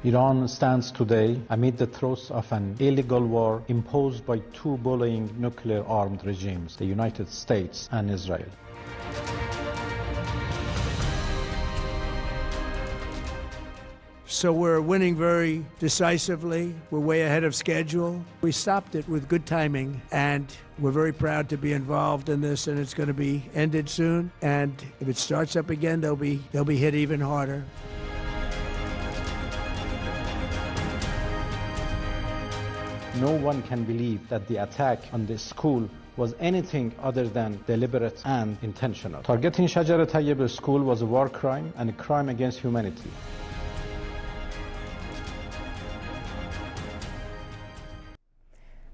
Iran stands today amid the throes of an illegal war imposed by two bullying nuclear-armed regimes, the United States and Israel. So we're winning very decisively. We're way ahead of schedule. We stopped it with good timing, and we're very proud to be involved in this, and it's going to be ended soon. And if it starts up again, they'll be hit even harder. No one can believe that the attack on this school was anything other than deliberate and intentional. Targeting Shajar Tayyib School was a war crime and a crime against humanity.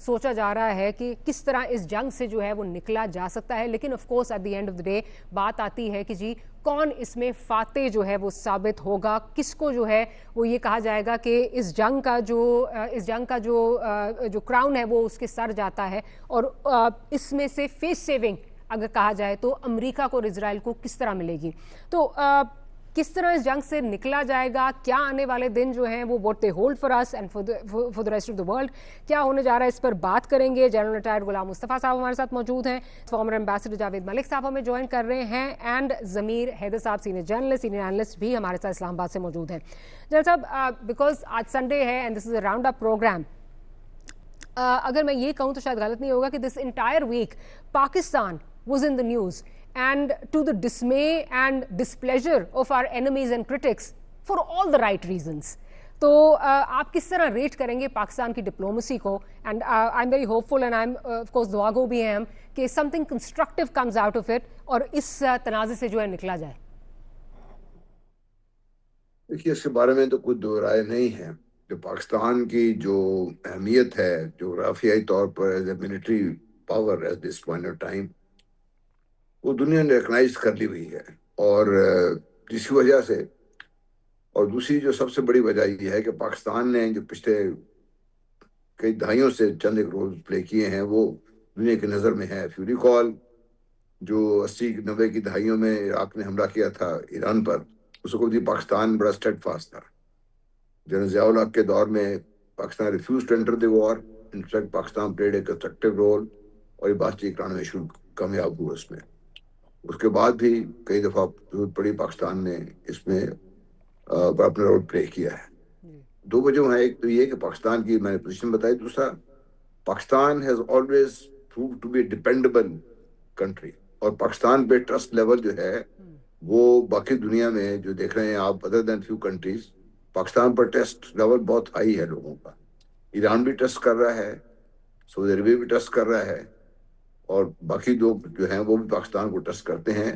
سوچا جا رہا ہے کہ کس طرح اس جنگ سے جو ہے وہ نکلا جا سکتا ہے. لیکن of course at the end of the day بات آتی ہے کہ جی کون اس میں فاتح جو ہے وہ ثابت ہوگا, کس کو جو ہے وہ یہ کہا جائے گا کہ اس جنگ کا جو کراؤن ہے وہ اس کے سر جاتا ہے, اور اس میں سے فیس سیونگ اگر کہا جائے تو امریکہ کو اور اسرائیل کو کس طرح ملے گی. تو کس طرح اس جنگ سے نکلا جائے گا, کیا آنے والے دن جو ہیں وہ what they hold for us and for the rest of the world کیا ہونے جا رہا ہے, اس پر بات کریں گے. جنرل ریٹائرڈ غلام مصطفیٰ صاحب ہمارے ساتھ موجود ہیں, فارمر ایمبیسڈر جاوید ملک صاحب ہمیں جوائن کر رہے ہیں, اینڈ ضمیر حیدر صاحب سینئر جرنلسٹ سینئر اینالسٹ بھی ہمارے ساتھ اسلام آباد سے موجود ہیں. جنرل صاحب بیکاز آج سنڈے ہے and this is a round up programme, اگر میں یہ کہوں تو شاید غلط نہیں ہوگا کہ this entire week Pakistan was in the news and to the dismay and displeasure of our enemies and critics for all the right reasons. تو آپ کس طرح ریٹ کریں گے پاکستان کی ڈپلومسی کو, and I am very hopeful and I am of course دعا گو بھی ہیں ہم کہ something constructive comes out of it اور اس تنازع سے جو ہے نکلا جائے. دیکھیے اس کے بارے میں تو کوئی دو رائے نہیں ہے کہ پاکستان کی جو اہمیت ہے جغرافیائی طور پر as a military power at this point of time وہ دنیا نے ریکگنائز کر لی ہوئی ہے, اور جس کی وجہ سے, اور دوسری جو سب سے بڑی وجہ یہ ہے کہ پاکستان نے جو پچھلے کئی دہائیوں سے چند ایک رول پلے کیے ہیں وہ دنیا کی نظر میں ہے. if you recall جو 80-90 کی دہائیوں میں عراق نے حملہ کیا تھا ایران پر, اس کو بھی پاکستان بڑا اسٹیڈ فاسٹ تھا. جنرل ضیاء الحق کے دور میں Pakistan refuse to enter the war, in fact Pakistan played a constructive role, اور یہ بات چیت کرانے میں شروع کامیاب ہوا اس میں. اس کے بعد بھی کئی دفعہ ضرورت پڑی پاکستان نے اس میں اپنا رول پلے کیا ہے. دو وجہ ہیں, ایک تو یہ کہ پاکستان کی میں نے پوزیشن بتائی, دوسرا Pakistan has always prove to be dependable country, اور پاکستان پہ ٹرسٹ لیول جو ہے وہ باقی دنیا میں جو دیکھ رہے ہیں آپ ادر دین فیو کنٹریز, پاکستان پر ٹرسٹ لیول بہت ہائی ہے لوگوں کا. ایران بھی ٹرسٹ کر رہا ہے, سعودی عربیہ بھی ٹرسٹ کر رہا ہے, اور باقی لوگ جو ہیں وہ بھی پاکستان کو ٹرسٹ کرتے ہیں.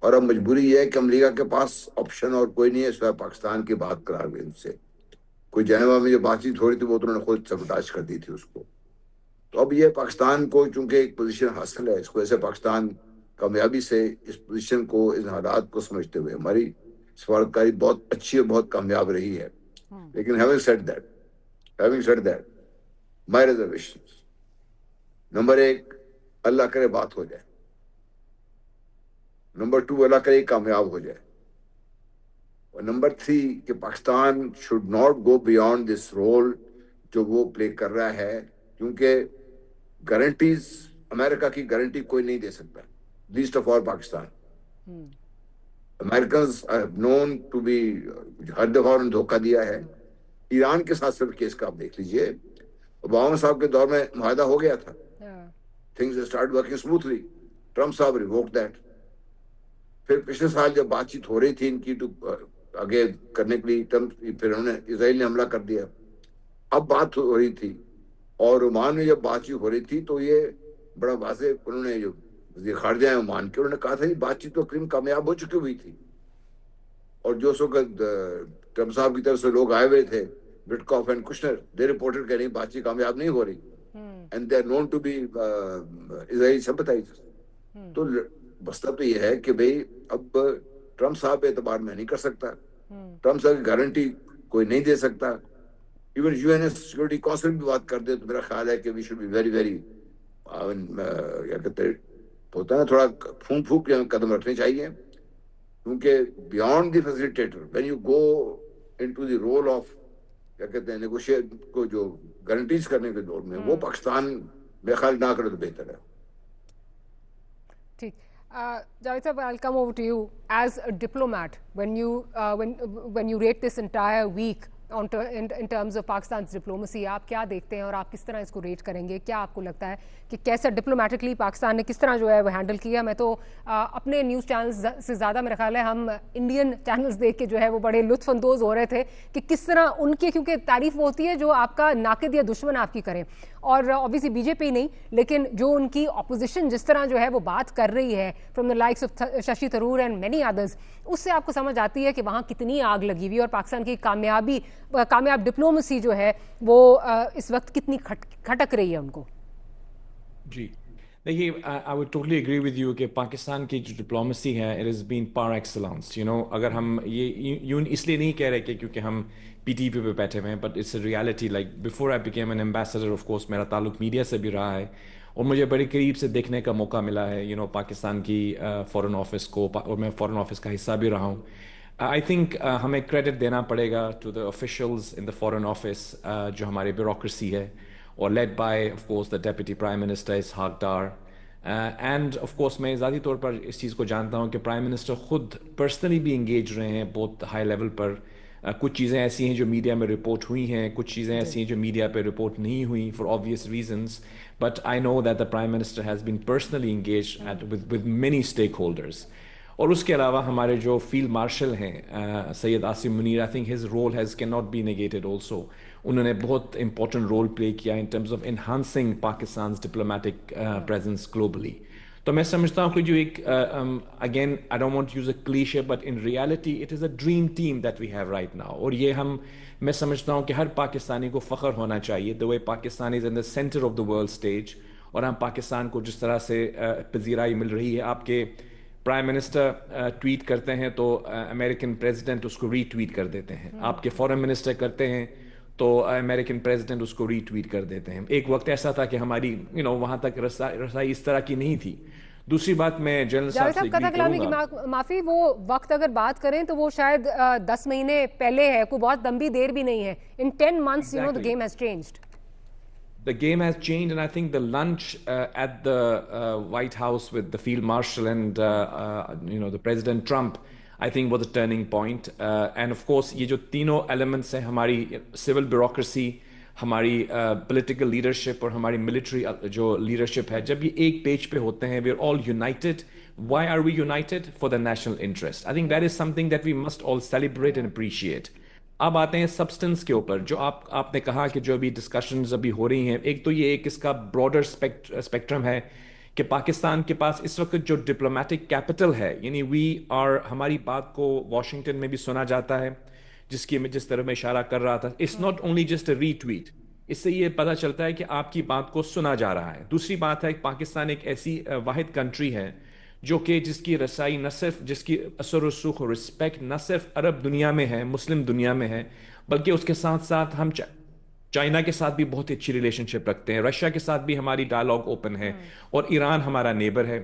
اور اب مجبوری یہ ہے کہ امریکہ کے پاس آپشن اور کوئی نہیں ہے سوائے پاکستان کی بات کرا گئی. ان سے کوئی جنیوا میں جو بات چیت ہو رہی تھی وہ تو انہوں نے خود سبوٹاژ کر دی تھی اس کو. تو اب یہ پاکستان کو چونکہ ایک پوزیشن حاصل ہے, اس وجہ سے پاکستان کامیابی سے اس پوزیشن کو, اس حالات کو سمجھتے ہوئے ہماری سفارتکاری بہت اچھی اور بہت کامیاب رہی ہے. لیکن having said that my reservations, number 1 اللہ کرے بات ہو جائے, نمبر 2 اللہ کرے کامیاب ہو جائے, اور نمبر 3 کہ Pakistan should not go beyond this role جو وہ پلے کر رہا ہے, کیونکہ گارنٹیز امریکہ کی گارنٹی کوئی نہیں دے سکتا, list of all Pakistan. Americans are known to be ہر دفعہ انہوں نے دھوکہ دیا ہے. ایران کے ساتھ صرف کیس کا آپ دیکھ لیجئے, اوباما صاحب کے دور میں معاہدہ ہو گیا تھا, things started working smoothly, Trump صاحب revoked that. پھر پچھلے سال جب بات چیت ہو رہی تھی ان کی تو آگے کرنے کے لیے پھر انہوں نے اسرائیل نے حملہ کر دیا. اب بات ہو رہی تھی اور عمان میں جب بات چیت ہو رہی تھی تو یہ بڑا واضح انہوں نے جو وزیر خارجہ ہیں عمان کے, انہوں نے کہا تھا یہ بات چیت تو تقریباً کامیاب ہو چکی ہوئی تھی, اور جو اس وقت ٹرمپ صاحب کی طرف سے لوگ آئے ہوئے تھے Witkoff and Kushner, they reported کہ نہیں بات چیت کامیاب نہیں ہو رہی, and they are known to be Israeli sympathiser. تو مسئلہ تو یہ ہے کہ بھئی اب ٹرمپ صاحب پہ اعتبار میں نہیں کر سکتا, ٹرمپ صاحب کی گارنٹی کوئی نہیں دے سکتا. Even U N S security council بھی بات کر دے تو میرا خیال ہے کہ we should be very very کیا کہتے ہوتا ہے تھوڑا پھونک کے قدم رکھنے چاہیے, کیونکہ beyond the facilitator when you go into the role of کیا کہتے ہیں نیگوشیٹ کو جو گارنٹیز کرنے کے دور میں وہ پاکستان میرے خیال نہ کرے تو بہتر ہے. ٹھیک, Javed sahab, I'll come over to you as a diplomat. When you rate this entire week in terms of Pakistan's diplomacy, آپ کیا دیکھتے ہیں اور آپ کس طرح اس کو ریٹ کریں گے؟ کیا آپ کو لگتا ہے کہ کیسا ڈپلومیٹکلی پاکستان نے کس طرح جو ہے وہ ہینڈل کیا؟ میں تو اپنے نیوز چینلز سے زیادہ میرا خیال ہے ہم انڈین چینلز دیکھ کے جو ہے وہ بڑے لطف اندوز ہو رہے تھے کہ کس طرح ان کی, کیونکہ تعریف وہ ہوتی ہے جو آپ کا ناقد یا دشمن آپ کی کریں, اور obviously بی جے پی نہیں لیکن جو ان کی اپوزیشن جس طرح جو ہے وہ بات کر رہی ہے from the likes of Shashi Tharoor and many others, اس سے آپ کو سمجھ آتی ہے کہ وہاں کتنی آگ لگی ہوئی اور پاکستان کی کامیاب ڈپلومسی جو ہے وہ اس وقت کتنی کھٹک رہی ہے ان کو. جی دیکھیے, I would totally agree with you کہ پاکستان کی جو ڈپلومسی ہے اٹ از بین پار ایکسلنس. اگر ہم یہ اس لیے نہیں کہہ رہے کہ کیونکہ ہم پی ٹی وی پہ بیٹھے ہوئے ہیں, but it's a reality. Like before I became an ambassador of course میرا تعلق میڈیا سے بھی رہا ہے اور مجھے بڑے قریب سے دیکھنے کا موقع ملا ہے پاکستان کی فارن آفس کو, اور میں فارن آفس کا حصہ بھی رہا ہوں. آئی تھنک ہمیں کریڈٹ دینا پڑے گا to the officials in the foreign office جو ہماری بیوروکریسی ہے, اور led by of course the deputy prime minister Ishaq Dar. And of course میں ذاتی طور پر اس چیز کو جانتا ہوں کہ پرائم منسٹر خود پرسنلی بھی انگیج رہے ہیں بہت ہائی لیول پر. کچھ چیزیں ایسی ہیں جو میڈیا میں رپورٹ ہوئی ہیں, کچھ چیزیں ایسی ہیں جو میڈیا پہ رپورٹ نہیں ہوئی for obvious reasons, but I know that the prime minister has been personally engage with many stakeholders. اور اس کے علاوہ ہمارے جو فیلڈ مارشل ہیں Syed Asim Munir, I think his role can not be negated also. انہوں نے بہت امپورٹنٹ رول پلے کیا in terms of enhancing Pakistan's diplomatic presence globally. تو میں سمجھتا ہوں کہ جو ایک again I don't want use a cliche, but in reality it is a dream team that we have right now. اور یہ میں سمجھتا ہوں کہ ہر پاکستانی کو فخر ہونا چاہیے the way Pakistan is in the centre of the world stage, اور ہم پاکستان کو جس طرح سے پذیرائی مل رہی ہے. آپ کے پرائم منسٹر ٹویٹ کرتے ہیں تو امریکن پریزیڈنٹ اس کو ری ٹویٹ کر دیتے ہیں, آپ کے فارن منسٹر کرتے ہیں تو امریکن پریزیڈنٹ اس کو ری ٹویٹ کر دیتے ہیں. ایک وقت ایسا تھا کہ ہماری وہاں تک رسائی اس طرح کی نہیں تھی. دوسری بات میں جنرل صاحب سے قطع کلامی کی معافی, وہ وقت اگر بات کریں تو وہ شاید 10 مہینے پہلے ہے, کوئی بہت لمبی دیر بھی نہیں ہے. In 10 months the game has changed. The game has changed, and I think the lunch at the White House with the Field Marshal and the President Trump, I think was a turning point. And of course یہ جو تینوں elements ہیں, ہماری civil bureaucracy, ہماری political leadership اور ہماری military جو leadership ہے, جب یہ ایک پیج پہ ہوتے ہیں, we are all united. Why are we united? For the national interest. I think that is something that we must all celebrate and appreciate. اب آتے ہیں سبسٹنس کے اوپر, جو آپ نے کہا کہ جو ابھی ڈسکشنز ابھی ہو رہی ہیں. ایک تو یہ ایک اس کا براڈر اسپیکٹرم ہے کہ پاکستان کے پاس اس وقت جو ڈپلومیٹک کیپٹل ہے, ہماری بات کو واشنگٹن میں بھی سنا جاتا ہے, جس طرح میں اشارہ کر رہا تھا. It's not only just a retweet, اس سے یہ پتہ چلتا ہے کہ آپ کی بات کو سنا جا رہا ہے. دوسری بات ہے کہ پاکستان ایک ایسی واحد کنٹری ہے جو کہ جس کی رسائی نہ صرف, جس کی اثر و رسوخ اور رسپیکٹ نہ صرف عرب دنیا میں ہے, مسلم دنیا میں ہے, بلکہ اس کے ساتھ ساتھ ہم چائنا کے ساتھ بھی بہت اچھی ریلیشن شپ رکھتے ہیں, رشیا کے ساتھ بھی ہماری ڈائلاگ اوپن ہے, اور ایران ہمارا نیبر ہے.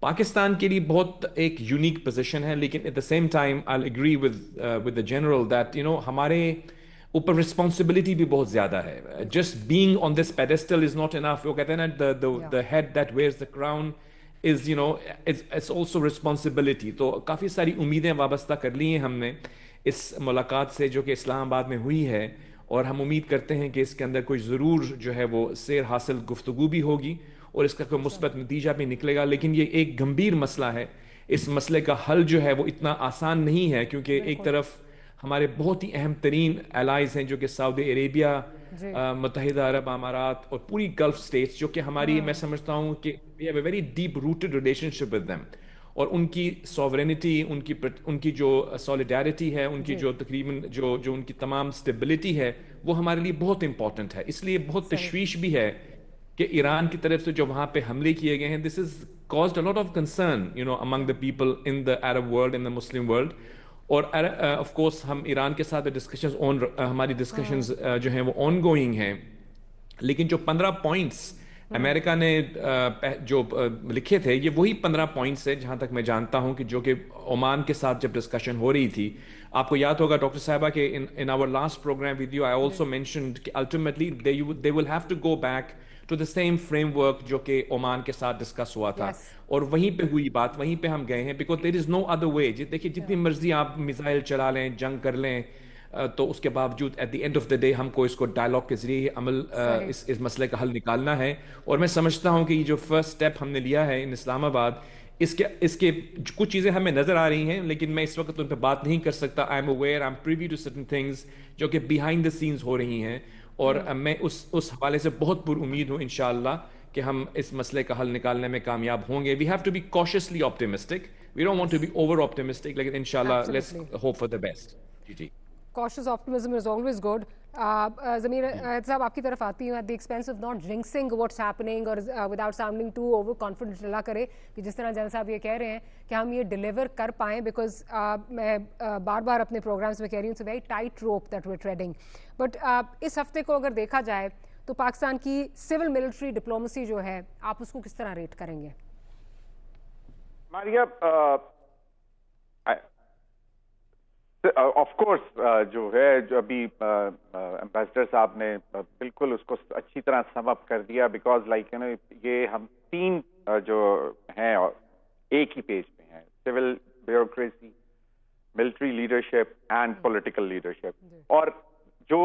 پاکستان کے لیے بہت ایک یونیک پوزیشن ہے, لیکن at the same time I agree with the general that ہمارے اوپر رسپانسبلٹی بھی بہت زیادہ ہے. Just being on this pedestal is not enough. وہ کہتے ہیں نا the head that wears the crown is it's also responsibility. تو کافی ساری امیدیں وابستہ کر لی ہیں ہم نے اس ملاقات سے جو کہ اسلام آباد میں ہوئی ہے, اور ہم امید کرتے ہیں کہ اس کے اندر کوئی ضرور جو ہے وہ سیر حاصل گفتگو بھی ہوگی اور اس کا کوئی مثبت نتیجہ بھی نکلے گا. لیکن یہ ایک گمبھیر مسئلہ ہے, اس مسئلے کا حل جو ہے وہ اتنا آسان نہیں ہے, کیونکہ ایک طرف ہمارے بہت ہی اہم ترین الائز ہیں جو کہ سعودی عربیہ, متحدہ عرب امارات اور پوری گلف اسٹیٹس, جو کہ ہماری میں سمجھتا ہوں کہ we have a very deep rooted relationship with them. اور ان کی سوورینٹی, ان کی جو سولیڈیرٹی ہے, ان کی جو تقریباً جو ان کی تمام اسٹیبلٹی ہے, وہ ہمارے لیے بہت امپورٹنٹ ہے. اس لیے بہت تشویش بھی ہے کہ ایران کی طرف سے جو وہاں پہ حملے کیے گئے ہیں, this has caused a lot of concern among the people in the Arab world, in the Muslim world. اور آف کورس ہم ایران کے ساتھ ہماری ڈسکشنز جو ہیں وہ آن گوئنگ ہیں, لیکن جو 15 پوائنٹس امریکہ نے جو لکھے تھے, یہ وہی 15 پوائنٹس ہے جہاں تک میں جانتا ہوں, کہ جو کہ عمان کے ساتھ جب ڈسکشن ہو رہی تھی. آپ کو یاد ہوگا ڈاکٹر صاحبہ کہ in our last program with you I also mentioned کہ ultimately they will have to go back to the same framework جو کہ عمان کے ساتھ ڈسکس ہوا تھا, اور وہیں پہ ہوئی بات, وہیں پہ ہم گئے ہیں, because there is no other way. دیکھیے جتنی مرضی آپ میزائل چلا لیں, جنگ کر لیں, تو اس کے باوجود at the end of the day ہم کو اس کو ڈائلاگ کے ذریعے عمل اس مسئلے کا حل نکالنا ہے. اور میں سمجھتا ہوں کہ یہ جو فرسٹ اسٹیپ ہم نے لیا ہے ان اسلام آباد, اس کے کچھ چیزیں ہمیں نظر آ رہی ہیں, لیکن میں اس وقت ان پہ بات نہیں کر سکتا. I am aware, I am privy to certain things جو کہ بیہائنڈ دا سینز ہو رہی ہیں, اور میں اس حوالے سے بہت پر امید ہوں انشاءاللہ کہ ہم اس مسئلے کا حل نکالنے میں کامیاب ہوں گے. We have to be cautiously optimistic, we don't want to be over optimistic, لیکن انشاءاللہ let's hope for the best. جی cautious optimism is always good. Zamir صاحب آپ کی طرف آتی ہوں. at the expense of not jinxing what's happening or without sounding too overconfident اللہ کرے کہ جس طرح جنرل صاحب یہ کہہ رہے ہیں کہ ہم یہ ڈیلیور کر پائیں, بیکاز میں بار بار اپنے پروگرامس میں کہہ رہی ہوں, it's a very tight rope that we're treading. But اس ہفتے کو اگر دیکھا جائے تو پاکستان کی سول ملٹری ڈپلومسی جو ہے آپ اس کو کس طرح ریٹ کریں گے؟ ماریا آف کورس جو ہے, جو ابھی امبیسڈر صاحب نے بالکل اس کو اچھی طرح سم اپ کر دیا, بیکاز لائک یو نو یہ ہم تین جو ہیں ایک ہی پیج پہ ہیں, civil bureaucracy, military leadership and political leadership. اور جو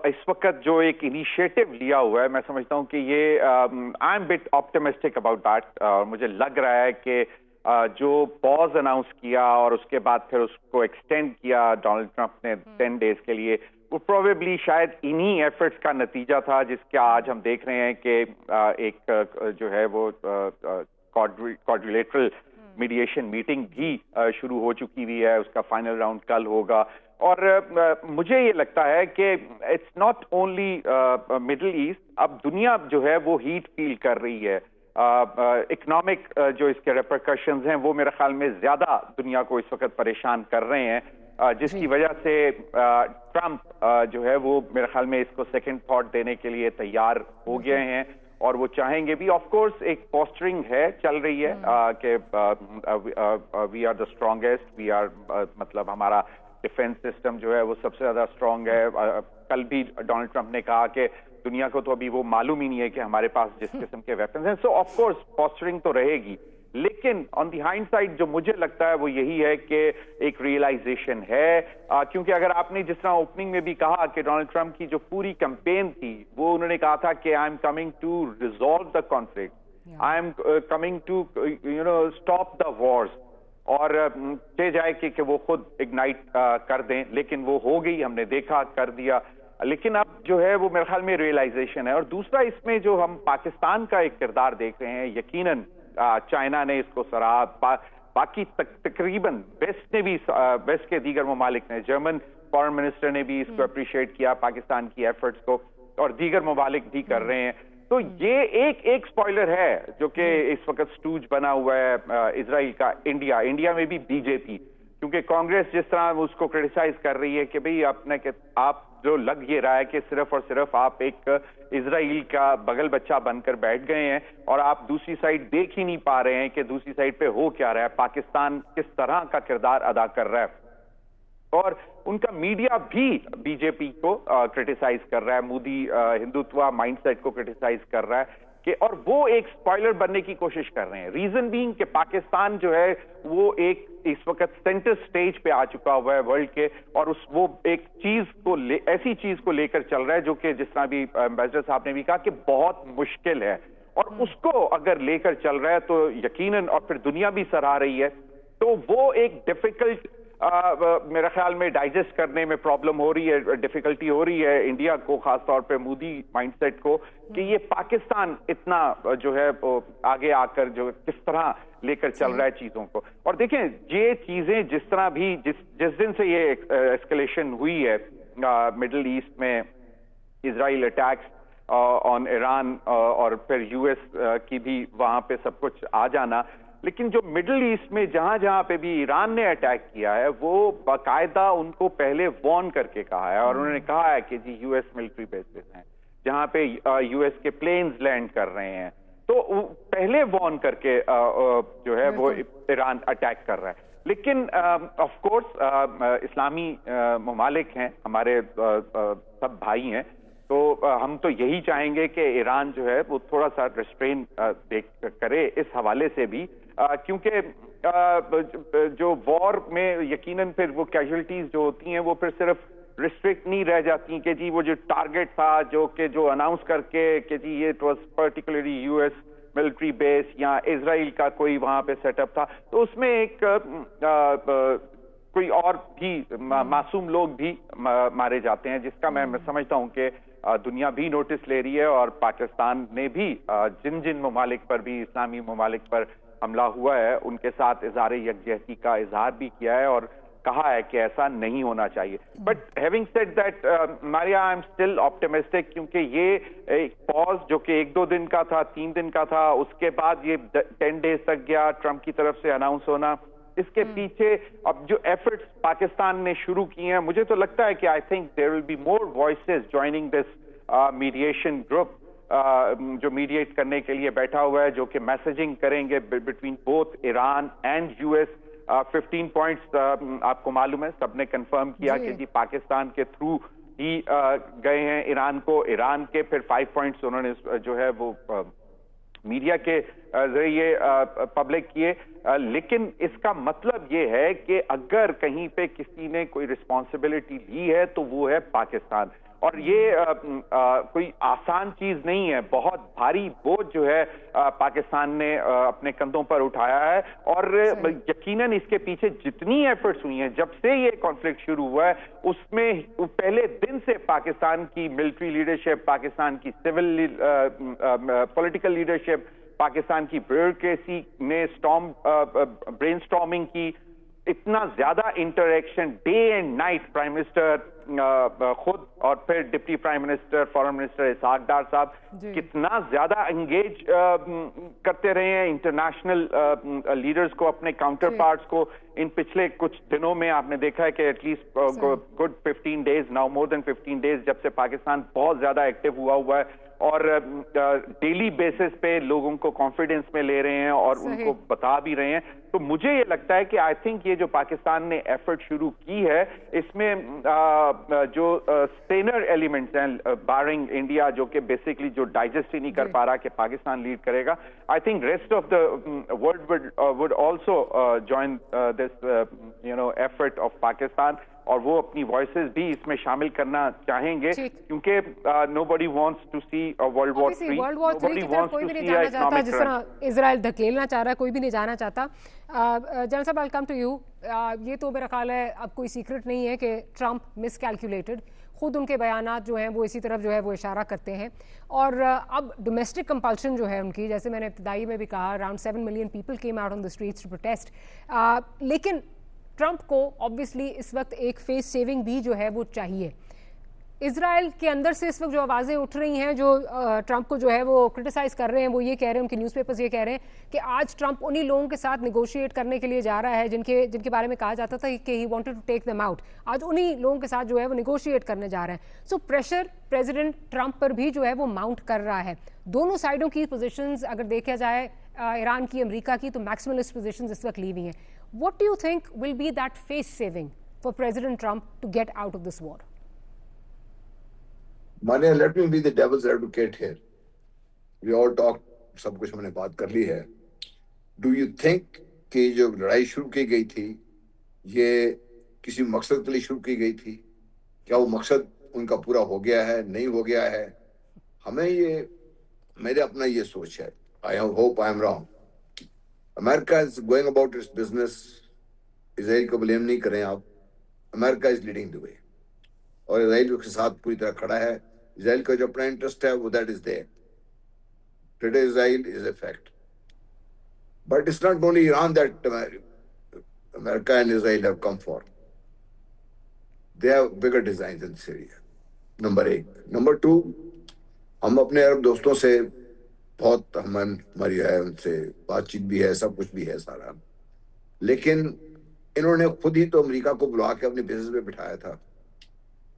اس وقت جو ایک انیشیٹو لیا ہوا ہے, میں سمجھتا ہوں کہ یہ I am but optimistic about that. مجھے لگ رہا ہے کہ جو پاز اناؤنس کیا اور اس کے بعد پھر اس کو ایکسٹینڈ کیا ڈونلڈ ٹرمپ نے 10 days کے لیے, وہ پروبیبلی شاید انہی ایفرٹس کا نتیجہ تھا جس کے آج ہم دیکھ رہے ہیں کہ ایک جو ہے وہ کوڈریلیٹرل میڈیشن میٹنگ بھی شروع ہو چکی ہوئی ہے, اس کا فائنل راؤنڈ کل ہوگا. اور مجھے یہ لگتا ہے کہ it's not only Middle East, اب دنیا جو ہے وہ ہیٹ فیل کر رہی ہے. اکنامک جو اس کے ریپرکشنز ہیں وہ میرے خیال میں زیادہ دنیا کو اس وقت پریشان کر رہے ہیں, جس کی وجہ سے ٹرمپ جو ہے وہ میرے خیال میں اس کو سیکنڈ تھاٹ دینے کے لیے تیار ہو گئے ہیں, اور وہ چاہیں گے بھی. آف کورس ایک پوسچرنگ ہے, چل رہی ہے کہ we are the strongest, we are مطلب ہمارا ڈیفینس سسٹم جو ہے وہ سب سے زیادہ اسٹرانگ ہے. کل بھی ڈونلڈ ٹرمپ نے کہا کہ دنیا کو تو ابھی وہ معلوم ہی نہیں ہے کہ ہمارے پاس جس قسم کے ویپنز ہیں. سو آف کورس پوسچرنگ تو رہے گی, لیکن آن دی ہائنڈ سائڈ جو مجھے لگتا ہے وہ یہی ہے کہ ایک ریئلائزیشن ہے, کیونکہ اگر آپ نے جس طرح اوپننگ میں بھی کہا کہ ڈونلڈ ٹرمپ کی جو پوری کمپین تھی وہ انہوں نے کہا تھا کہ I am coming to resolve the conflict, I am coming to you know stop the wars, اور چاہے جائے کہ وہ خود اگنائٹ کر دیں, لیکن وہ ہو گئی, ہم نے دیکھا, کر دیا. لیکن اب جو ہے وہ میرے خیال میں ریئلائزیشن ہے. اور دوسرا اس میں جو ہم پاکستان کا ایک کردار دیکھ رہے ہیں, یقیناً چائنا نے اس کو سراہا, باقی تقریباً ویسٹ نے بھی, ویسٹ کے دیگر ممالک نے, جرمن فارن منسٹر نے بھی اس کو اپریشیٹ کیا پاکستان کی ایفرٹس کو, اور دیگر ممالک بھی کر رہے ہیں. تو یہ ایک سپوائلر ہے جو کہ اس وقت سٹوج بنا ہوا ہے اسرائیل کا. انڈیا میں بھی بی جے پی, کیونکہ کانگریس جس طرح اس کو کرٹیسائز کر رہی ہے کہ بھئی آپ جو لگ یہ رہا ہے کہ صرف اور صرف آپ ایک اسرائیل کا بغل بچہ بن کر بیٹھ گئے ہیں, اور آپ دوسری سائڈ دیکھ ہی نہیں پا رہے ہیں کہ دوسری سائڈ پہ ہو کیا رہا ہے, پاکستان کس طرح کا کردار ادا کر رہا ہے. اور ان کا میڈیا بھی بی جے پی کو کرٹیسائز کر رہا ہے, مودی ہندوتوا مائنڈ سیٹ کو کرٹیسائز کر رہا ہے کہ, اور وہ ایک سپوائلر بننے کی کوشش کر رہے ہیں. ریزن بینگ کہ پاکستان جو ہے وہ ایک اس وقت سینٹر سٹیج پہ آ چکا ہوا ہے ورلڈ کے, اور وہ ایک چیز کو ایسی چیز کو لے کر چل رہا ہے جو کہ جس طرح بھی امبیسڈر صاحب نے بھی کہا کہ بہت مشکل ہے, اور اس کو اگر لے کر چل رہا ہے تو یقیناً, اور پھر دنیا بھی سراہ رہی ہے, تو وہ ایک ڈیفیکلٹ میرے خیال میں ڈائجسٹ کرنے میں پرابلم ہو رہی ہے, ڈیفیکلٹی ہو رہی ہے انڈیا کو, خاص طور پہ مودی مائنڈ سیٹ کو, کہ یہ پاکستان اتنا جو ہے آگے آ کر جو کس طرح لے کر چل رہا ہے چیزوں کو. اور دیکھیں یہ چیزیں جس طرح بھی جس دن سے یہ ایسکلیشن ہوئی ہے مڈل ایسٹ میں, اسرائیل اٹیکس آن ایران, اور پھر یو ایس کی بھی وہاں پہ سب کچھ آ جانا, لیکن جو مڈل ایسٹ میں جہاں جہاں پہ بھی ایران نے اٹیک کیا ہے وہ باقاعدہ ان کو پہلے وارن کر کے کہا ہے, اور انہوں نے کہا ہے کہ جی یو ایس ملٹری بیسز ہیں جہاں پہ یو ایس کے پلینز لینڈ کر رہے ہیں, تو پہلے وارن کر کے جو ہے وہ ایران اٹیک کر رہا ہے. لیکن آف کورس اسلامی ممالک ہیں ہمارے, سب بھائی ہیں, تو ہم تو یہی چاہیں گے کہ ایران جو ہے وہ تھوڑا سا ریسٹرین کرے اس حوالے سے بھی, کیونکہ جو وار میں یقیناً پھر وہ کیجولٹیز جو ہوتی ہیں وہ پھر صرف ریسٹرکٹ نہیں رہ جاتی کہ جی وہ جو ٹارگٹ تھا جو اناؤنس کر کے کہ جی یہ it was particularly U S military base یا اسرائیل کا کوئی وہاں پہ سیٹ اپ تھا, تو اس میں ایک کوئی اور بھی معصوم لوگ بھی مارے جاتے ہیں، جس کا میں سمجھتا ہوں کہ دنیا بھی نوٹس لے رہی ہے، اور پاکستان نے بھی جن جن ممالک پر بھی اسلامی ممالک پر حملہ ہوا ہے ان کے ساتھ اظہار یکجہتی کا اظہار بھی کیا ہے اور کہا ہے کہ ایسا نہیں ہونا چاہیے. But having said that Maria, I am still optimistic, کیونکہ یہ ایک پاز جو کہ 1-2 دن کا تھا، 3 دن کا تھا، اس کے بعد یہ 10 days تک گیا ٹرمپ کی طرف سے اناؤنس ہونا. اس کے پیچھے اب جو ایفرٹس پاکستان نے شروع کیے ہیں، مجھے تو لگتا ہے کہ I think there will be more voices joining this mediation group جو میڈیٹ کرنے کے لیے بیٹھا ہوا ہے، جو کہ میسجنگ کریں گے between both Iran and U S. 15 points آپ کو معلوم ہے، سب نے کنفرم کیا کہ جی پاکستان کے تھرو ہی گئے ہیں ایران کو، ایران کے پھر 5 پوائنٹس انہوں نے جو ہے وہ میڈیا کے ذریعے پبلک کیے. لیکن اس کا مطلب یہ ہے کہ اگر کہیں پہ کسی نے کوئی رسپانسبلٹی لی ہے تو وہ ہے پاکستان، اور یہ کوئی آسان چیز نہیں ہے. بہت بھاری بوجھ جو ہے پاکستان نے اپنے کندھوں پر اٹھایا ہے، اور یقیناً اس کے پیچھے جتنی ایفرٹس ہوئی ہیں جب سے یہ کانفلکٹ شروع ہوا ہے، اس میں پہلے دن سے پاکستان کی ملٹری لیڈرشپ، پاکستان کی سول پولیٹیکل لیڈرشپ، پاکستان کی بیوروکریسی نے برین سٹارمنگ کی. اتنا زیادہ interaction day and night, prime minister خود اور پھر deputy prime minister foreign minister Ishaq Dar صاحب کتنا زیادہ انگیج کرتے رہے ہیں انٹرنیشنل لیڈرز کو، اپنے کاؤنٹر پارٹس کو. ان پچھلے کچھ دنوں میں آپ نے دیکھا ہے کہ at least good 15 days now, more than 15 days جب سے پاکستان بہت زیادہ ایکٹیو ہوا ہے، اور ڈیلی بیسس پہ لوگوں کو کانفیڈنس میں لے رہے ہیں اور ان کو بتا بھی رہے ہیں. تو مجھے یہ لگتا ہے کہ آئی تھنک یہ جو پاکستان نے ایفرٹ شروع کی ہے، اس میں جو سٹینر ایلیمنٹس ہیں بارنگ انڈیا، جو کہ بیسکلی جو ڈائجسٹ ہی نہیں کر پا رہا کہ پاکستان لیڈ کرے گا، I think rest of the world would also join this effort of Pakistan, اور وہ اپنی وائسز بھی اس میں شامل کرنا چاہیں گے، کیونکہ nobody wants to see a World War III. Nobody wants to see a economic crunch. جس طرح اسرائیل دھکیلنا چاہ رہا ہے، کوئی بھی نہیں جانا چاہتا. جنرل صاحب، I'll come to you. یہ تو میرا خیال ہے اب کوئی سیکرٹ نہیں ہے کہ ٹرمپ مس کیلکولیٹڈ، خود ان کے بیانات جو ہیں وہ اسی طرف جو ہے وہ اشارہ کرتے ہیں. اور اب ڈومیسٹک کمپلشن جو ہے ان کی، جیسے میں نے ابتدائی میں بھی کہا، around 7 million people came out on the streets to protest. لیکن ٹرمپ کو آبویسلی اس وقت ایک فیس سیونگ بھی جو ہے وہ چاہیے. اسرائیل کے اندر سے اس وقت جو آوازیں اٹھ رہی ہیں، جو ٹرمپ کو جو ہے وہ کرٹیسائز کر رہے ہیں، وہ یہ کہہ رہے ہیں، ان کے نیوز پیپرز یہ کہہ رہے ہیں کہ آج ٹرمپ انہی لوگوں کے ساتھ نیگوشیٹ کرنے کے لیے جا رہا ہے جن کے بارے میں کہا جاتا تھا کہ he wanted to take them out. آج انہی لوگوں کے ساتھ جو ہے وہ نیگوشیٹ کرنے جا رہے ہیں. سو پریشر پریزیڈنٹ ٹرمپ پر بھی جو ہے وہ ماؤنٹ کر رہا ہے. دونوں سائڈوں کی پوزیشنز اگر دیکھا جائے، ایران کی، امریکہ کی، تو میکسیملسٹ پوزیشنز اس وقت لی ہوئی ہیں. What do you think will be that face saving for President Trump to get out of this war? Mania, let me be the devil's advocate here. We all talk, سب کچھ ہم نے بات کر لی ہے. Do you think کہ جو لڑائی شروع کی گئی تھی یہ کسی مقصد کے لیے شروع کی گئی تھی؟ کیا وہ مقصد ان کا پورا ہو گیا ہے، نہیں ہو گیا ہے؟ ہمیں یہ، میرے اپنا یہ سوچ ہے. I hope I am wrong. America is going about its business. اسرائیل کو بلیم نہیں کریں آپ. America is leading the way. اور اسرائیل کے ساتھ پوری طرح کھڑا ہے. اسرائیل کا جو اپنا انٹرسٹ ہے وہ that is there. Today Israel is a fact. But it's not only Iran that America and Israel have come for. They have bigger designs in Syria. Number 1. Number 2, ہم اپنے عرب دوستوں سے بہت ہماری ہے، ان سے بات چیت بھی ہے، سب کچھ بھی ہے سارا. لیکن انہوں نے خود ہی تو امریکہ کو بلا کے اپنے بیسس پہ بٹھایا تھا.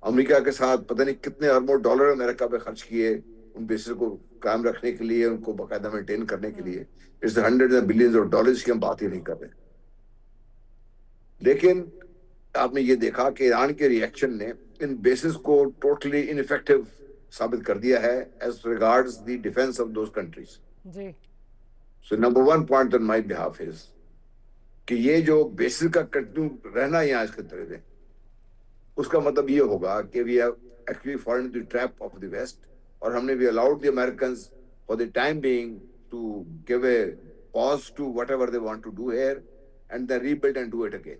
امریکہ کے ساتھ پتہ نہیں کتنے اربوں ڈالر امریکہ پہ خرچ کیے ان بیسس کو قائم رکھنے کے لیے، ان کو باقاعدہ مینٹین کرنے کے لیے. It's hundred billions of dollars کی ہم بات ہی نہیں کر رہے. لیکن آپ نے یہ دیکھا کہ ایران کے ریئیکشن نے ان بیسز کو ٹوٹلی انفیکٹو ثابت کر دیا ہے as regards the defence of those countries. جی. So number 1 point on my behalf is کہ یہ جو بیسز کا کنٹینیو رہنا یہاں اس خطرے میں، اس کا مطلب یہ ہوگا کہ we have actually fallen into the trap of the West, اور ہم نے بھی allowed the Americans for the time being to give a pause to whatever they want to do here and then rebuild and do it again.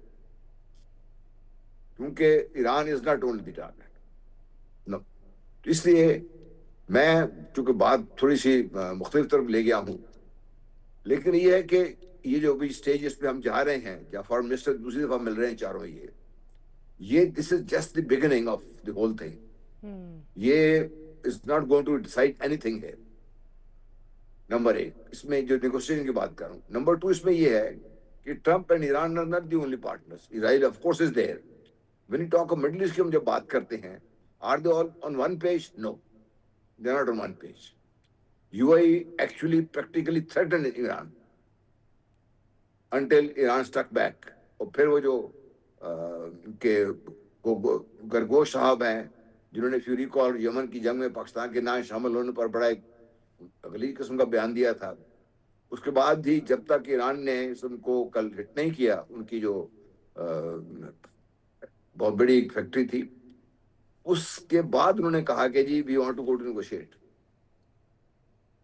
کیونکہ Iran is not only the target now. تو اس لیے میں چونکہ بات تھوڑی سی مختلف طرف لے گیا ہوں، لیکن یہ ہے کہ یہ جو ابھی اسٹیج اس پہ ہم جا رہے ہیں، جہاں فارن منسٹر دوسری دفعہ مل رہے ہیں چاروں، یہ this is just the beginning of the whole thing. یہ is not going to decide anything ہے. نمبر ایک، اس میں جو نیگوشیشن کی بات کر رہا ہوں. نمبر ٹو، اس میں یہ ہے کہ Trump and Iran are not the only partners. Israel of course is there. When you talk of Middle East کی ہم جب بات کرتے ہیں، are they all on one page? No, they are not on one page. UAE actually practically threatened Iran until Iran struck back. اور پھر وہ جو کہ گرگوش صاحب ہیں جنہوں نے فیوری کال یمن کی جنگ میں پاکستان کے نہ شامل ہونے پر بڑا ایک غلیظ قسم کا بیان دیا تھا، اس کے بعد بھی جب تک ایران نے ان کو کل ہٹ نہیں کیا، ان کی جو بہت بڑی ایک فیکٹری تھی، اس کے بعد انہوں نے کہا کہ جی we want to go to negotiate.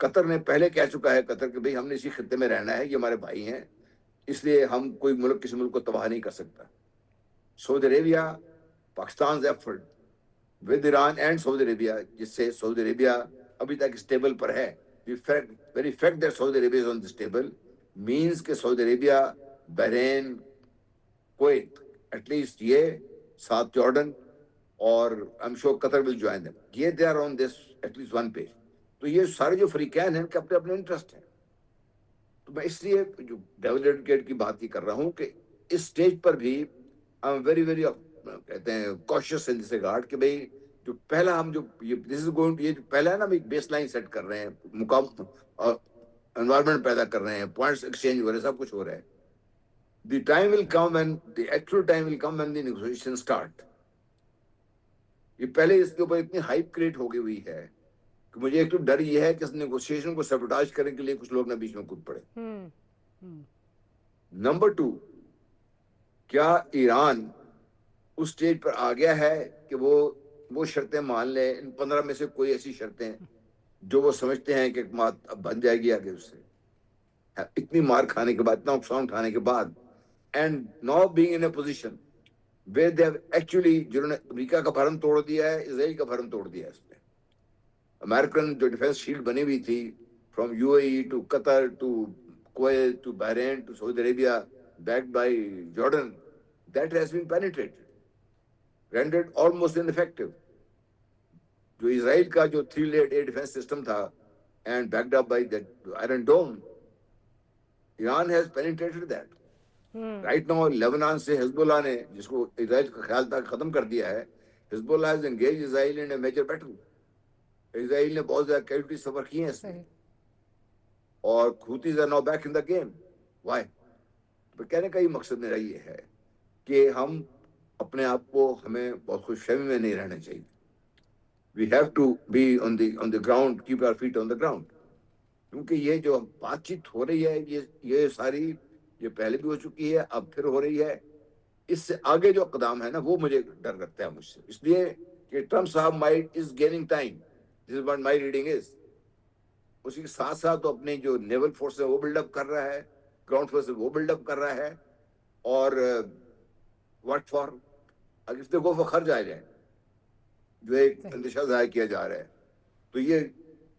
Qatar نے پہلے کہہ چکا ہے قطر کہ بھئی ہم نے اسی خطے میں رہنا ہے، یہ ہمارے بھائی ہیں، اس لیے ہم کوئی ملک کسی ملک کو تباہ نہیں کر سکتا. Saudi Arabia, Pakistan effort with Iran and Saudi Arabia, جس سے سعودی عربیہ ابھی تک اسٹیبل پر ہے. Very fact that Saudi Arabia is on the stable means کہ Saudi Arabia, Bahrain, Kuwait, at least یہ ساتھ جارڈن اور I am sure Qatar will join them, یہ they are on this at least one page. تو یہ سارے جو فریقین ہیں ان کے اپنے اپنے انٹرسٹ ہیں. تو میں اس لیے جو ڈیول ایڈوکیٹ کی بات یہ کر رہا ہوں کہ اس سٹیج پر بھی آئی ایم ویری ویری کہتے ہیں کوشیس ان دس ریگارڈ کہ بھئی جو پہلا ہم جو یہ دس از گوئنگ، یہ جو پہلا ہے نا، بیس لائن سیٹ کر رہے ہیں، مقام انوائرمنٹ پیدا کر رہے ہیں، پوائنٹس ایکسچینج ہو رہے ہیں، سب کچھ ہو رہا ہے. The time will come and the actual time will come when the negotiation start. یہ پہلے اس کے اوپر اتنی ہائپ کریٹ ہو گئی ہوئی ہے کہ مجھے ایک تو ڈر یہ ہے کہ اس نیگوشیشن کو سیبوٹاج کرنے کے لیے کچھ لوگ نہ بیچ میں کود پڑے. نمبر ٹو، کیا ایران اس سٹیج پر آ گیا ہے کہ وہ شرطیں مان لے؟ ان 15 میں سے کوئی ایسی شرطیں جو وہ سمجھتے ہیں کہ اب بن جائے گی آگے اس سے، اتنی مار کھانے کے بعد، اتنا نقصان اٹھانے کے بعد، and now being in a position where they have actually, جنہوں نے امریکہ کا بھرم توڑ دیا ہے، اسرائیل کا بھرم توڑ دیا ہے. اس میں امریکن جو ڈیفینس شیلڈ بنی ہوئی تھی from UAE to Qatar to Kuwait to Bahrain to Saudi Arabia backed by Jordan, that has been penetrated, rendered almost ineffective. جو اسرائیل کا جو 3 layered air defense system تھا and backed up by that Iron Dome, Iran has penetrated that. Right now Lebanon سے حزب اللہ نے، جس کو اسرائیل کا خیال تھا ختم کر دیا ہے، Hezbollah has engage Israel in a major battle. Israel نے بہت زیادہ کیجوٹی سفر کی ہیں اس میں، اور Houthis are now back in the game. Why? تو کہنے کا یہ مقصد میرا یہ ہے کہ ہم اپنے آپ کو، ہمیں بہت خوش فہمی میں نہیں رہنا چاہیے. We have to be on the ground, keep our feet on the ground. کیونکہ یہ جو بات چیت ہو رہی ہے، یہ ساری، یہ پہلے بھی ہو چکی ہے، اب پھر ہو رہی ہے. اس سے آگے جو اقدام ہے نا، وہ مجھے ڈر لگتا ہے مجھ سے، اس لیے کہ ٹرمپ صاحب might is gaining time. This is what my reading is. اسی کے ساتھ ساتھ تو اپنی جو نیول فورس ہے وہ بلڈ اپ کر رہا ہے، گراؤنڈ فورس وہ بلڈ اپ کر رہا ہے. اور واٹ فار، اگر اس پہ گو خرچ آ جائے، جو ایک اندیشہ ظاہر کیا جا رہا ہے، تو یہ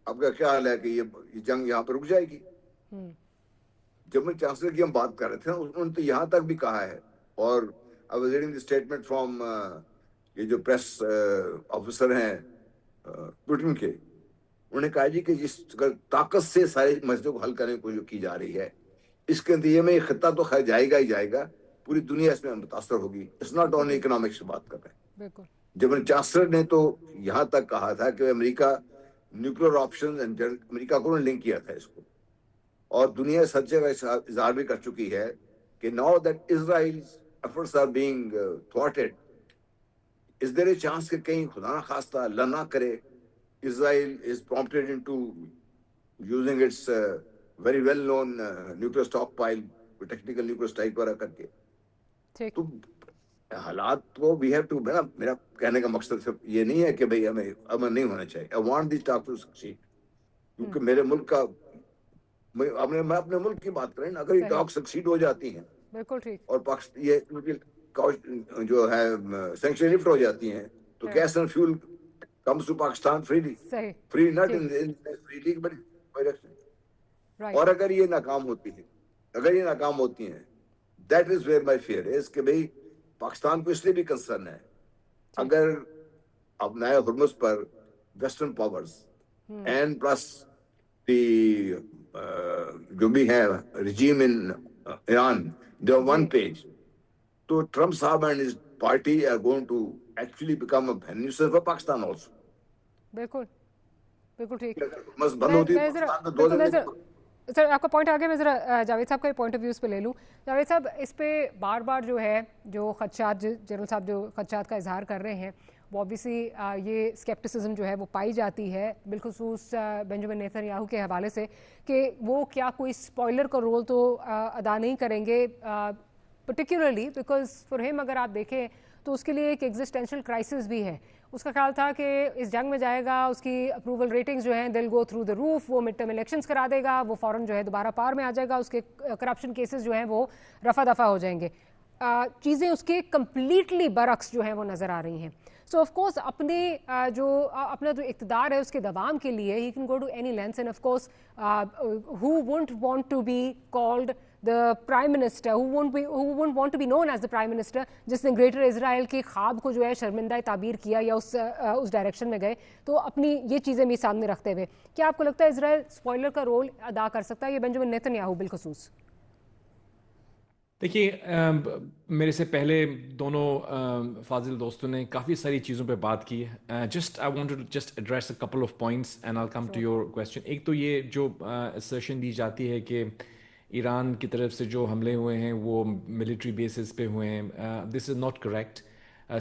آپ کا خیال ہے کہ یہ جنگ یہاں پہ رک جائے گی؟ جب میں چانسلر کی ہم بات کر رہے تھے، انہوں نے تو یہاں تک بھی کہا ہے، اور I was reading the statement from یہ جو پریس آفیسر ہیں پوٹن کے، انہوں نے کہا جی کہ جس طاقت سے سارے مسئلوں کو حل کرنے کی کوشش کی جا رہی ہے، اس کے نتیجے میں یہ خطہ تو خیر جائے گا ہی جائے گا، پوری دنیا اس میں متاثر ہوگی. اٹس ناٹ اونلی اکنامکس کی بات کر رہے ہیں. جب چانسلر نے تو یہاں تک کہا تھا کہ امریکہ نیوکلیر آپشن، امریکہ کو لنک کیا تھا اس کو، اور دنیا سچ جگہ اظہار بھی کر چکی ہے کہ now that Israel's efforts are being thwarted, is there a chance کہ کہیں خدا نہ خواستہ اللہ نہ کرے Israel is prompted into using its very well known nuclear stockpile, technical nuclear strike وغیرہ کر کے. تو حالات کو we have to، میرا کہنے کا مقصد صرف یہ نہیں ہے کہ بھئی ہمیں امن نہیں ہونا چاہیے. I want this talk to succeed. کیونکہ میرے ملک کا، میں اپنے ملک کی بات کریں نا، اگر یہ ٹاک سکسیڈ ہو جاتی ہیں، بالکل ٹھیک، اور یہ جو ہے سینکشن لفٹ ہو جاتی ہیں تو gas and fuel comes to Pakistan freely. صحیح Free, not in freely, but by election. Right. اور اگر یہ ناکام ہوتی ہیں that is where my fear is کہ بھئی پاکستان کو اس لیے بھی کنسرن ہے اگر اب نئے ہرمز پر western powers and plus the جو بھی ہے regime in Iran they are one page تو ٹرمپ صاحب and his party are going to actually become a nuisance for Pakistan also. بالکل بالکل ٹھیک. بند ہوتی ہے سر آپ کا پوائنٹ آگے میں ذرا جاوید صاحب کا پوائنٹ آف ویوز پہ لے لوں. جاوید صاحب اس پہ بار بار جو ہے جو خدشات جنرل صاحب جو خدشات کا اظہار کر رہے ہیں وہ اوبیسلی یہ اسکیپٹسزم جو ہے وہ پائی جاتی ہے بالخصوص بنجامن نیتن یاہو کے حوالے سے کہ وہ کیا کوئی اسپوائلر کا رول تو ادا نہیں کریں گے پرٹیکولرلی بیکاز فار ہم اگر آپ دیکھیں تو اس کے لیے ایک ایگزسٹینشیل کرائسس بھی ہے. اس کا خیال تھا کہ اس جنگ میں جائے گا اس کی اپروول ریٹنگز جو ہیں دل گو تھرو دا روف, وہ مڈ ٹرم الیکشنز کرا دے گا, وہ فوراً جو ہے دوبارہ پار میں آ جائے گا, اس کے کرپشن کیسز جو ہیں وہ رفع دفع ہو جائیں گے. چیزیں اس کے کمپلیٹلی برعکس جو ہیں وہ نظر آ رہی ہیں. سو آف کورس اپنا جو اقتدار ہے اس کے دوام کے لیے he can go to any lengths and of course who won't want to be called the prime minister, who won't want to be known as the prime minister جس نے گریٹر اسرائیل کے خواب کو جو ہے شرمندہ تعبیر کیا یا اس ڈائریکشن میں گئے. تو اپنی یہ چیزیں بھی سامنے رکھتے ہوئے کیا آپ کو لگتا ہے اسرائیل اسپوائلر کا رول ادا کر سکتا ہے یہ بنجامن نیتن یاہو بالخصوص؟ دیکھیے میرے سے پہلے دونوں فاضل دوستوں نے کافی ساری چیزوں پہ بات کی ہے. Just I want to just address a couple of points and I come to your question. ایک تو یہ جو assertion دی جاتی ہے کہ ایران کی طرف سے جو حملے ہوئے ہیں وہ ملٹری بیسز پہ ہوئے ہیں, this is not correct.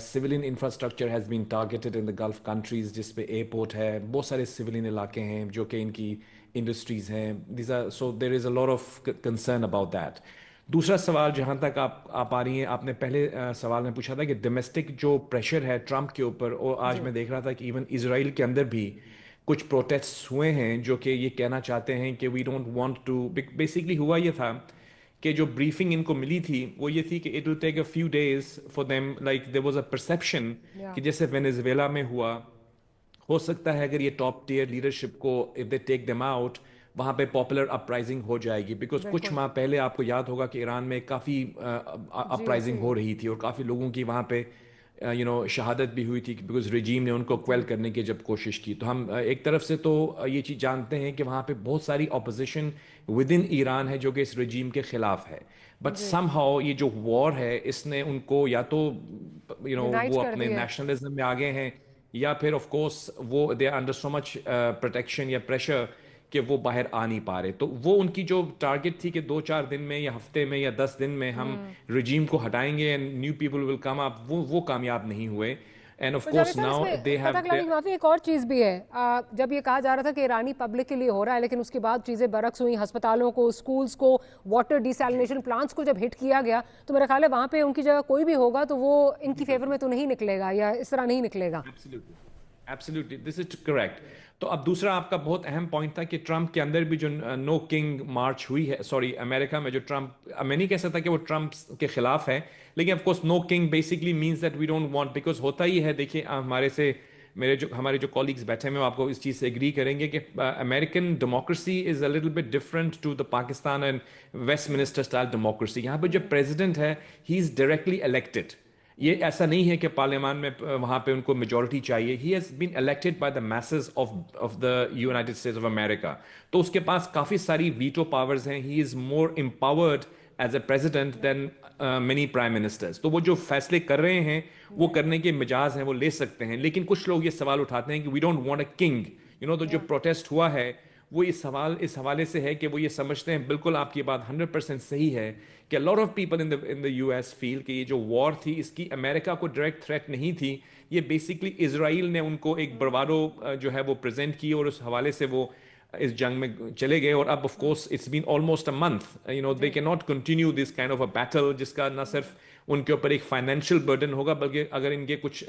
Civilian infrastructure has been targeted in the Gulf countries جس پہ ایئرپورٹ ہے, بہت سارے سویلین علاقے ہیں جو کہ ان کی انڈسٹریز ہیں. So there is a lot of concern about that. دوسرا سوال جہاں تک آپ آ رہی ہیں, آپ نے پہلے سوال میں پوچھا تھا کہ ڈومیسٹک جو پریشر ہے ٹرمپ کے اوپر, اور آج میں دیکھ رہا تھا کہ ایون اسرائیل کے اندر بھی کچھ پروٹیسٹ ہوئے ہیں جو کہ یہ کہنا چاہتے ہیں کہ we don't want to. Basically ہوا یہ تھا کہ جو بریفنگ ان کو ملی تھی وہ یہ تھی کہ it will take a few days for them, like there was a perception کہ جیسے وینیزویلا میں ہوا, ہو سکتا ہے اگر یہ ٹاپ ٹیئر لیڈرشپ کو if they take them out وہاں پہ پاپولر اپرائزنگ ہو جائے گی. بیکاز کچھ ماہ پہلے آپ کو یاد ہوگا کہ ایران میں کافی اپرائزنگ ہو رہی تھی اور کافی لوگوں کی وہاں پہ شہادت بھی ہوئی تھی بیکاز رجیم نے ان کو کویل کرنے کی جب کوشش کی. تو ہم ایک طرف سے تو یہ چیز جانتے ہیں کہ وہاں پہ بہت ساری اپوزیشن ود ان ایران ہے جو کہ اس رجیم کے خلاف ہے, بٹ سم ہاؤ یہ جو وار ہے اس نے ان کو یا تو وہ اپنے نیشنلزم میں آگے ہیں یا پھر آف کورس وہ they are under so much protection یا پریشر کہ وہ باہر آ نہیں پا رہے. تو وہ ان کی جو ٹارگٹ تھی کہ 2-4 دن میں یا ہفتے میں یا 10 دن میں ہم رجیم کو ہٹائیں گے اینڈ نیو پیپل ول کم اپ, وہ کامیاب نہیں ہوئے. And of course now they have معافی ایک اور چیز بھی ہے, جب یہ کہا جا رہا تھا کہ ایرانی پبلک کے لیے ہو رہا ہے لیکن اس کے بعد چیزیں برعکس ہوئیں, ہسپتالوں کو, اسکولز کو, واٹر ڈیسیلینیشن پلانٹس کو جب ہٹ کیا گیا تو میرا خیال ہے وہاں پہ ان کی جگہ کوئی بھی ہوگا تو وہ ان کی فیور میں تو نہیں نکلے گا یا اس طرح نہیں نکلے گا. Absolutely, this is correct. تو اب دوسرا آپ کا بہت اہم پوائنٹ تھا کہ ٹرمپ کے اندر بھی جو نو کنگ مارچ ہوئی ہے, سوری امریکہ میں جو ٹرمپ, میں نہیں کہہ سکتا کہ وہ ٹرمپ کے خلاف ہے, لیکن of course no king basically means that we don't want, because ہوتا ہی ہے. دیکھیے ہمارے جو کولیگز بیٹھے ہیں وہ آپ کو اس چیز سے ایگری کریں گے کہ American democracy is a little bit different to the Pakistan and Westminster style democracy. یہاں پہ جو پریزیڈنٹ ہے ہی از ڈائریکٹلی الیکٹڈ. یہ ایسا نہیں ہے کہ پارلیمان میں وہاں پہ ان کو میجورٹی چاہیے. He has been elected by the masses of the United States of America. تو اس کے پاس کافی ساری ویٹو پاورز ہیں. He is more empowered as a president than many prime ministers. تو وہ جو فیصلے کر رہے ہیں وہ کرنے کے مجاز ہیں, وہ لے سکتے ہیں. لیکن کچھ لوگ یہ سوال اٹھاتے ہیں کہ we don't want a king. تو جو پروٹیسٹ ہوا ہے وہ اس حوالے سے ہے کہ وہ یہ سمجھتے ہیں, بالکل آپ کی بات 100% صحیح ہے, کہ lot of people in the U S feel کہ یہ جو وار تھی اس کی امریکہ کو ڈائریکٹ تھریٹ نہیں تھی, یہ بیسکلی اسرائیل نے ان کو ایک بروادو جو ہے وہ پریزنٹ کی اور اس حوالے سے وہ اس جنگ میں چلے گئے. اور اب of course it's been almost a month, they can not continue this kind of a battle جس کا نہ صرف ان کے اوپر ایک فائنینشیل برڈن ہوگا بلکہ اگر ان کے کچھ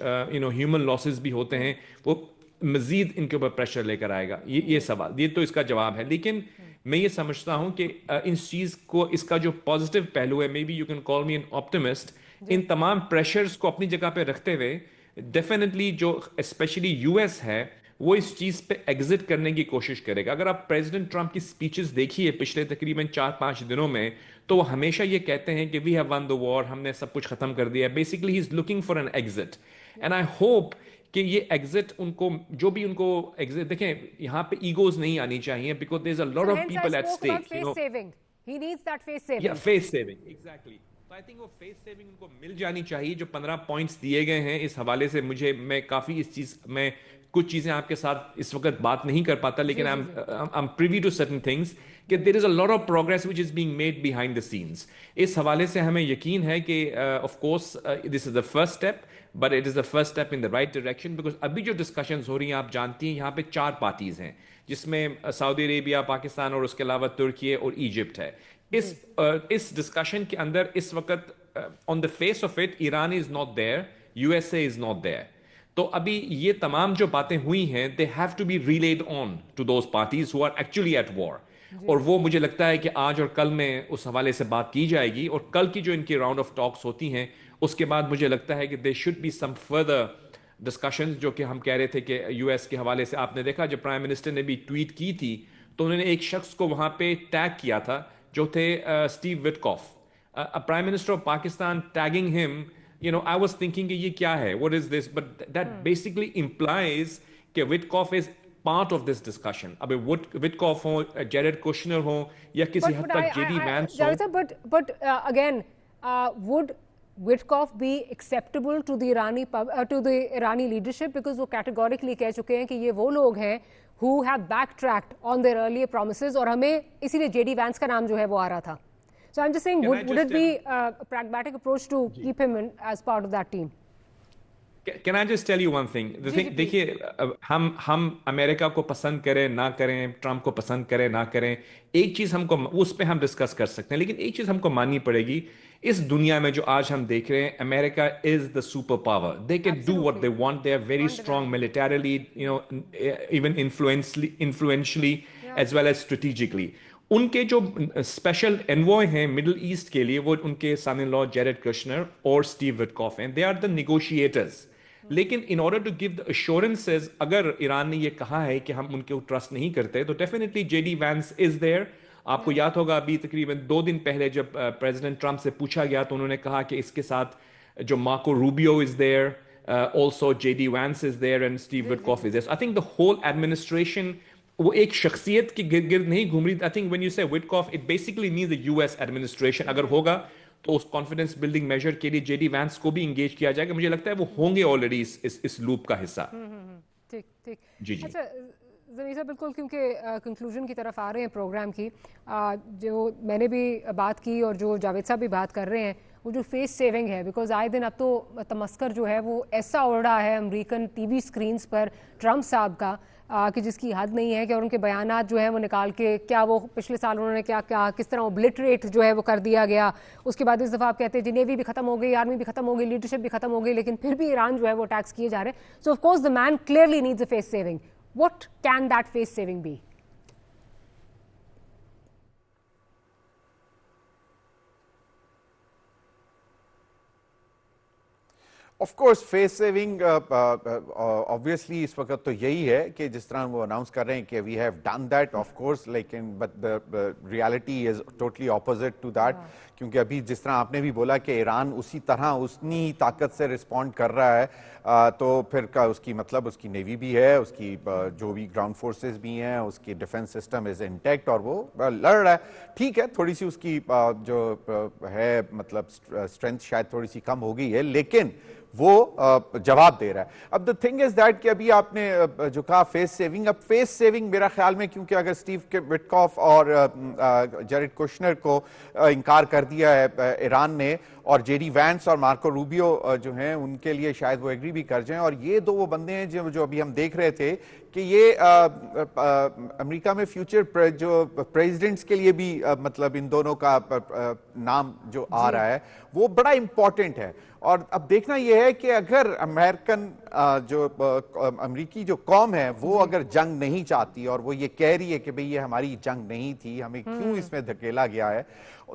ہیومن لاسز بھی ہوتے ہیں وہ مزید ان کے اوپر پریشر لے کر آئے گا. یہ سوال, یہ تو اس کا جواب ہے. لیکن میں یہ سمجھتا ہوں کہ اس چیز کو, اس کا جو پازیٹیو پہلو ہے, maybe you can call me an optimist, ان تمام پریشرز کو اپنی جگہ پہ رکھتے ہوئے ڈیفینیٹلی جو اسپیشلی یو ایس ہے وہ اس چیز پہ ایگزٹ کرنے کی کوشش کرے گا. اگر آپ پریزیڈنٹ ٹرمپ کی سپیچز دیکھیے پچھلے تقریباً 4-5 دنوں میں, تو وہ ہمیشہ یہ کہتے ہیں کہ وی ہیو ون دا وار, ہم نے سب کچھ ختم کر دیا ہے. Basically he is looking for an exit, and I hope کہ یہ ایگزٹ ان کو جو بھی ان کو ایگزٹ, دیکھیں یہاں پہ ایگوز نہیں آنی چاہیے because there is a lot of people at stake, you know. He needs that face saving. Yeah, face saving, exactly. تو آئی تھنک وہ فیس سیونگ ان کو مل جانی چاہیے. جو 15 پوائنٹس دیے گئے ہیں اس حوالے سے میں کافی اس چیز میں کچھ چیزیں آپ کے ساتھ اس وقت بات نہیں کر پاتا, لیکن I'm privy to certain things کہ there is a lot of progress which is being made behind the scenes. اس حوالے سے ہمیں یقین ہے کہ of course this is the first step, but it is the first step in the right direction because ابھی جو discussions ہو رہی ہیں آپ جانتی ہیں یہاں پہ 4 پارٹیز ہیں جس میں سعودی عربیہ, پاکستان اور اس کے علاوہ ترکی اور ایجپٹ ہے. اس ڈسکشن کے اندر اس وقت on the face of it Iran is not there, U S A is not there. تو ابھی یہ تمام جو باتیں ہوئی ہیں they have to be relied on to those parties who are actually at war, اور وہ مجھے لگتا ہے کہ آج اور کل میں اس حوالے سے بات کی جائے گی, اور کل کی جو ان کی راؤنڈ آف ٹاکس ہوتی ہیں اس کے بعد مجھے لگتا ہے کہ they should be some further discussions, جو کہ ہم کہہ رہے تھے کہ یو ایس کے حوالے سے آپ نے دیکھا جب پرائم منسٹر نے بھی ٹویٹ کی تھی تو انہوں نے ایک شخص کو وہاں پہ ٹیگ کیا تھا جو تھے Steve Witkoff, prime minister of Pakistan tagging him. You know, I was thinking کہ یہ کیا ہے, what is this, but that basically implies کہ Witkoff is part of this discussion. اب Witkoff ہو, Jared Kushner ہو, یا کسی حد تک JD Vance who. But again, would Witkoff be acceptable to the Irani leadership because وہ categorically کہہ چکے ہیں کہ یہ وہ لوگ ہیں who have backtracked on their earlier promises, اور ہمیں اسی لیے JD Vance کا نام جو ہے وہ آ رہا تھا. So I'm just saying, would it be a pragmatic approach to keep him as part of that team? Can I just tell you one thing? دیکھیے ہم امریکہ کو پسند کریں نہ کریں, ٹرمپ کو پسند کریں نہ کریں, ایک چیز ہم کو اس پہ ہم ڈسکس کر سکتے ہیں, لیکن ایک چیز ہم کو ماننی پڑے گی, اس دنیا میں جو آج ہم دیکھ رہے ہیں America is the superpower. They can do what they want, they are very strong militarily, you know, even influentially as well as strategically. ان کے جو اسپیشل انوائے ہیں مڈل ایسٹ کے لیے وہ ان کے سن ان لا جیریڈ کشنر اور اسٹیو وٹکاف ہیں. They are the negotiators. لیکن in order to give the assurances, اگر ایران نے یہ کہا ہے کہ ہم ان کے ٹرسٹ نہیں کرتے, تو definitely J D Vance is there. آپ کو یاد ہوگا ابھی تقریباً 2 دن پہلے جب پریزیڈنٹ ٹرمپ سے پوچھا گیا تو انہوں نے کہا کہ اس کے ساتھ جو Marco Rubio is there, also J D Vance is there and Steve Witkoff is there. I think the whole administration وہ ایک شخصیت کی گرد گرد نہیں گھوم رہی. I think when you say Witkoff it basically means the U S administration. اگر ہوگا تو اس کانفیڈنس بلڈنگ میجر کے لیے جے ڈی وینس کو بھی انگیج کیا جائے گا. مجھے لگتا ہے وہ ہوں گے آلریڈی اس لوپ کا حصہ. ٹھیک ٹھیک. جی جی اچھا زمیزہ, بالکل کیونکہ کنکلوژن کی طرف آ رہے ہیں پروگرام کی, جو میں نے بھی بات کی اور جو جاوید صاحب بھی بات کر رہے ہیں, وہ جو فیس سیونگ ہے, بیکاز آئے دن اب تو تمسکر جو ہے وہ ایسا اڑ رہا ہے امریکن ٹی وی اسکرینس پر ٹرمپ صاحب کا کہ جس کی حد نہیں ہے, کہ اور ان کے بیانات جو ہیں وہ نکال کے کیا وہ پچھلے سال انہوں نے کیا کیا کس طرح اوبلٹریٹ جو ہے وہ کر دیا گیا. اس کے بعد اس دفعہ آپ کہتے ہیں جی نیوی بھی ختم ہو گئی, آرمی بھی ختم ہو گئی, لیڈرشپ بھی ختم ہو گئی, لیکن پھر بھی ایران جو ہے وہ اٹیکس کیے جا رہے ہیں. So of course the man clearly needs a face saving. What can that face saving be? Of course face saving obviously اس وقت تو یہی ہے کہ جس طرح وہ اناؤنس کر رہے ہیں کہ we have done that of course, لیکن but the reality is totally opposite to that. کیونکہ ابھی جس طرح آپ نے بھی بولا کہ ایران اسی طرح اتنی طاقت سے رسپونڈ کر رہا ہے, تو پھر اس کی مطلب اس کی نیوی بھی ہے, اس کی جو بھی گراؤنڈ فورسز بھی ہیں, اس کی ڈیفنس سسٹم از انٹیکٹ اور وہ لڑ رہا ہے. ٹھیک ہے تھوڑی سی اس کی جو ہے مطلب اسٹرینتھ شاید تھوڑی سی کم ہو گئی ہے, لیکن وہ جواب دے رہا ہے. اب دا تھنگ از دیٹ کہ ابھی آپ نے جو کہا فیس سیونگ, اب فیس سیونگ میرا خیال میں, کیونکہ اگر اسٹیو وٹکاف اور جیریڈ کشنر کو انکار کر دیا ہے ایران نے, اور جے ڈی وینس اور مارکو روبیو جو ہیں ان کے لیے شاید وہ ایگری بھی کر جائیں, اور یہ دو وہ بندے ہیں جو ابھی ہم دیکھ رہے تھے کہ یہ امریکہ میں فیوچر جو پریزیڈنٹس کے لیے بھی مطلب ان دونوں کا نام جو آ رہا ہے وہ بڑا امپورٹنٹ ہے. اور اب دیکھنا یہ ہے کہ اگر جو امریکی جو قوم ہے وہ اگر جنگ نہیں چاہتی, اور وہ یہ کہہ رہی ہے کہ بھئی یہ ہماری جنگ نہیں تھی, ہمیں کیوں اس میں دھکیلا گیا ہے,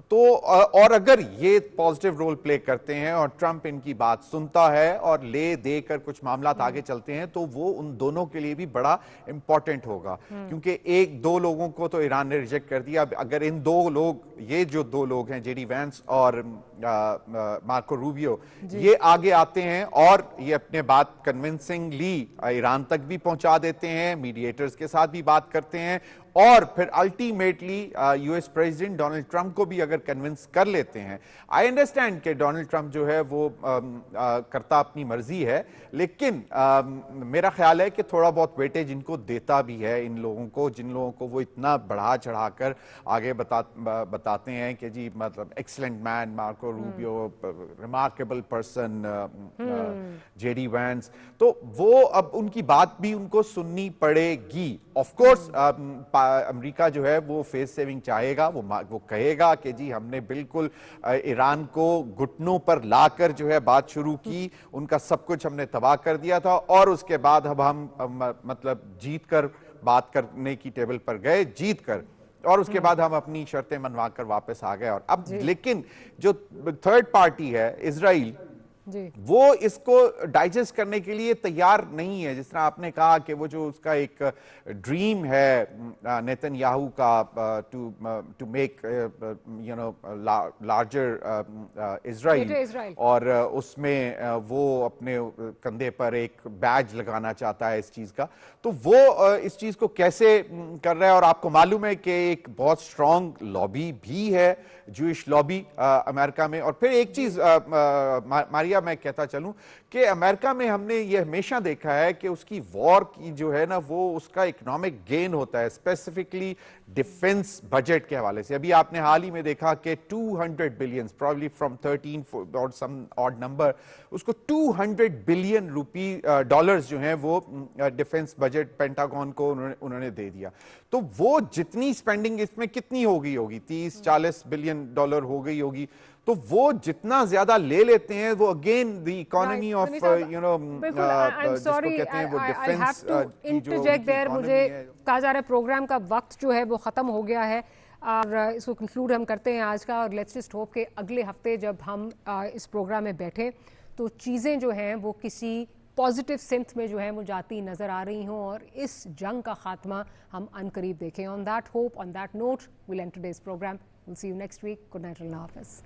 تو اور اگر یہ پازیٹیو رول پلے کرتے ہیں اور ٹرمپ ان کی بات سنتا ہے اور لے دے کر کچھ معاملات آگے چلتے ہیں تو وہ ان دونوں کے لیے بھی بڑا امپورٹنٹ ہوگا, کیونکہ ایک دو لوگوں کو تو ایران نے ریجیکٹ کر دیا. اگر ان دو لوگ, یہ جو دو لوگ ہیں جے ڈی وینس اور مارکو روبیو, یہ آگے آتے ہیں اور یہ اپنے بات کنونسنگلی ایران تک بھی پہنچا دیتے ہیں, میڈیٹرز کے ساتھ بھی بات کرتے ہیں, اور پھر ultimately U S president Donald Trump کو بھی اگر کنونس کر لیتے ہیں. آئی انڈرسٹینڈ کہ ڈونلڈ ٹرمپ جو ہے وہ کرتا اپنی مرضی ہے, لیکن میرا خیال ہے کہ تھوڑا بہت ویٹیج ان کو دیتا بھی ہے ان لوگوں کو, جن لوگوں کو وہ اتنا بڑھا چڑھا کر آگے بتاتے ہیں کہ جی مطلب excellent man Marco Rubio, remarkable person J D Vance. تو وہ اب ان کی بات بھی ان کو سننی پڑے گی. آف کورس امریکہ جو ہے وہ فیس سیونگ چاہے گا, وہ کہے گا کہ جی ہم نے بالکل ایران کو گھٹنوں پر لا کر جو ہے بات شروع کی, ان کا سب کچھ ہم نے تباہ کر دیا تھا, اور اس کے بعد اب ہم مطلب جیت کر بات کرنے کی ٹیبل پر گئے, جیت کر, اور اس کے بعد ہم اپنی شرطیں منوا کر واپس آ گئے. اور اب لیکن جو تھرڈ پارٹی ہے اسرائیل, وہ اس کو ڈائجسٹ کرنے کے لیے تیار نہیں ہے. جس طرح آپ نے کہا کہ وہ جو اس کا ایک ڈریم ہے نیتن یاہو کا to make you know larger Israel, اور اس میں وہ اپنے کندھے پر ایک بیج لگانا چاہتا ہے اس چیز کا, تو وہ اس چیز کو کیسے کر رہا ہے. اور آپ کو معلوم ہے کہ ایک بہت اسٹرانگ لابی بھی ہے, جوئش لابی امریکہ میں. اور پھر ایک چیز ماریا میں کہتا چلوں کہ امریکہ میں ہم نے یہ ہمیشہ دیکھا ہے کہ اس کی وار کی جو ہے نا وہ اس کا اکنامک گین ہوتا ہے, اسپیسیفکلی ڈیفنس بجٹ کے حوالے سے. ابھی آپ نے حال ہی میں دیکھا کہ 200 بلین, پرابلی فرام 13 اور سم آڈ نمبر, اس کو 200 بلین ڈالرز جو ہیں وہ ڈیفنس بجٹ پینٹاگون کو انہوں نے دے دیا. تو وہ جتنی سپینڈنگ اس میں کتنی ہوگی 30-40 بلین ڈالر ہو گئی ہوگی. تو وہ جتنا زیادہ لے لیتے ہیں وہ again the economy of you know, جس کو کہتے ہیں وہ ڈیفنس کی جو مجھے کہا جا رہا ہے پروگرام کا وقت جو ہے وہ ختم ہو گیا ہے, اور اس کو کنکلوڈ ہم کرتے ہیں آج کا. اور لیٹس جسٹ ہوپ کہ اگلے ہفتے جب ہم اس پروگرام میں بیٹھیں تو چیزیں جو ہیں وہ کسی پازیٹیو سمت میں جو ہے وہ جاتی نظر آ رہی ہوں, اور اس جنگ کا خاتمہ ہم ان قریب دیکھیں. On that hope, on that note, we'll end today's programme. We'll see you next week. Good night, Allah Hafiz.